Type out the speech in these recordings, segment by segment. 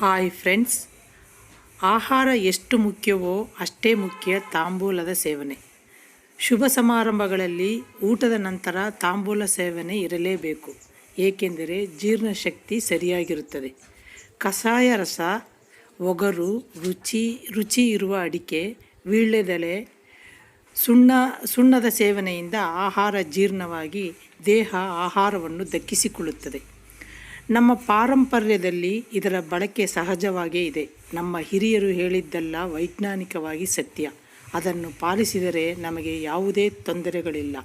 Hi friends, ಆಹಾರ ಎಷ್ಟು ಮುಖ್ಯವೋ ಅಷ್ಟೇ ಮುಖ್ಯ ತಾಂಬೂಲದ ಸೇವನೆ. ಶುಭ ಸಮಾರಂಭಗಳಲ್ಲಿ ಊಟದ ನಂತರ ತಾಂಬೂಲ ಸೇವನೆ ಇರಲೇಬೇಕು, ಏಕೆಂದರೆ ಜೀರ್ಣಶಕ್ತಿ ಸರಿಯಾಗಿರುತ್ತದೆ. ಕಷಾಯ ರಸ, ಒಗರು, ರುಚಿ ಇರುವ ಅಡಿಕೆ, ವೀಳ್ಯದೆಲೆ, ಸುಣ್ಣದ ಸೇವನೆಯಿಂದ ಆಹಾರ ಜೀರ್ಣವಾಗಿ ದೇಹ ಆಹಾರವನ್ನು ದಕ್ಕಿಸಿಕೊಳ್ಳುತ್ತದೆ. ನಮ್ಮ ಪಾರಂಪರ್ಯದಲ್ಲಿ ಇದರ ಬಳಕೆ ಸಹಜವಾಗೇ ಇದೆ. ನಮ್ಮ ಹಿರಿಯರು ಹೇಳಿದ್ದೆಲ್ಲ ವೈಜ್ಞಾನಿಕವಾಗಿ ಸತ್ಯ. ಅದನ್ನು ಪಾಲಿಸಿದರೆ ನಮಗೆ ಯಾವುದೇ ತೊಂದರೆಗಳಿಲ್ಲ.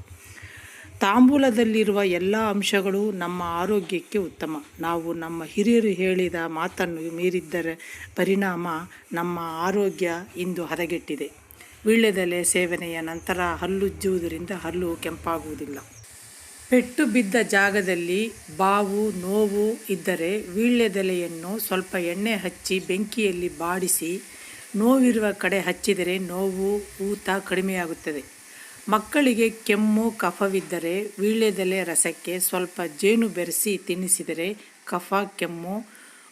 ತಾಂಬೂಲದಲ್ಲಿರುವ ಎಲ್ಲ ಅಂಶಗಳು ನಮ್ಮ ಆರೋಗ್ಯಕ್ಕೆ ಉತ್ತಮ. ನಾವು ನಮ್ಮ ಹಿರಿಯರು ಹೇಳಿದ ಮಾತನ್ನು ಮೀರಿದ್ದರ ಪರಿಣಾಮ ನಮ್ಮ ಆರೋಗ್ಯ ಇಂದು ಹದಗೆಟ್ಟಿದೆ. ವೀಳ್ಯದೆಲೆ ಸೇವನೆಯ ನಂತರ ಹಲ್ಲುಜ್ಜುವುದರಿಂದ ಹಲ್ಲು ಕೆಂಪಾಗುವುದಿಲ್ಲ. ಪೆಟ್ಟು ಬಿದ್ದ ಜಾಗದಲ್ಲಿ ಬಾವು, ನೋವು ಇದ್ದರೆ ವೀಳ್ಯದೆಲೆಯನ್ನು ಸ್ವಲ್ಪ ಎಣ್ಣೆ ಹಚ್ಚಿ ಬೆಂಕಿಯಲ್ಲಿ ಬಾಡಿಸಿ ನೋವಿರುವ ಕಡೆ ಹಚ್ಚಿದರೆ ನೋವು, ಊತ ಕಡಿಮೆಯಾಗುತ್ತದೆ. ಮಕ್ಕಳಿಗೆ ಕೆಮ್ಮು, ಕಫವಿದ್ದರೆ ವೀಳ್ಯದೆಲೆ ರಸಕ್ಕೆ ಸ್ವಲ್ಪ ಜೇನು ಬೆರೆಸಿ ತಿನ್ನಿಸಿದರೆ ಕಫ, ಕೆಮ್ಮು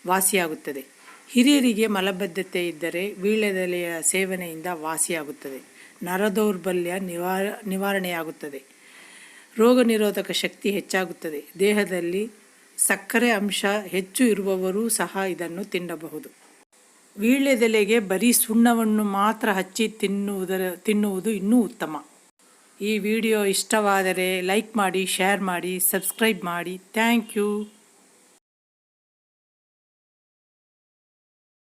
ವಾಸಿಯಾಗುತ್ತದೆ. ಹಿರಿಯರಿಗೆ ಮಲಬದ್ಧತೆ ಇದ್ದರೆ ವೀಳ್ಯದೆಲೆಯ ಸೇವನೆಯಿಂದ ವಾಸಿಯಾಗುತ್ತದೆ. ನರದೌರ್ಬಲ್ಯ ನಿವಾರಣೆಯಾಗುತ್ತದೆ. ರೋಗ ನಿರೋಧಕ ಶಕ್ತಿ ಹೆಚ್ಚಾಗುತ್ತದೆ. ದೇಹದಲ್ಲಿ ಸಕ್ಕರೆ ಅಂಶ ಹೆಚ್ಚು ಇರುವವರೂ ಸಹ ಇದನ್ನು ತಿನ್ನಬಹುದು. ವೀಳ್ಯದೆಲೆಗೆ ಬರೀ ಸುಣ್ಣವನ್ನು ಮಾತ್ರ ಹಚ್ಚಿ ತಿನ್ನುವುದು ಇನ್ನೂ ಉತ್ತಮ. ಈ ವಿಡಿಯೋ ಇಷ್ಟವಾದರೆ ಲೈಕ್ ಮಾಡಿ, ಶೇರ್ ಮಾಡಿ, ಸಬ್ಸ್ಕ್ರೈಬ್ ಮಾಡಿ. Thank you.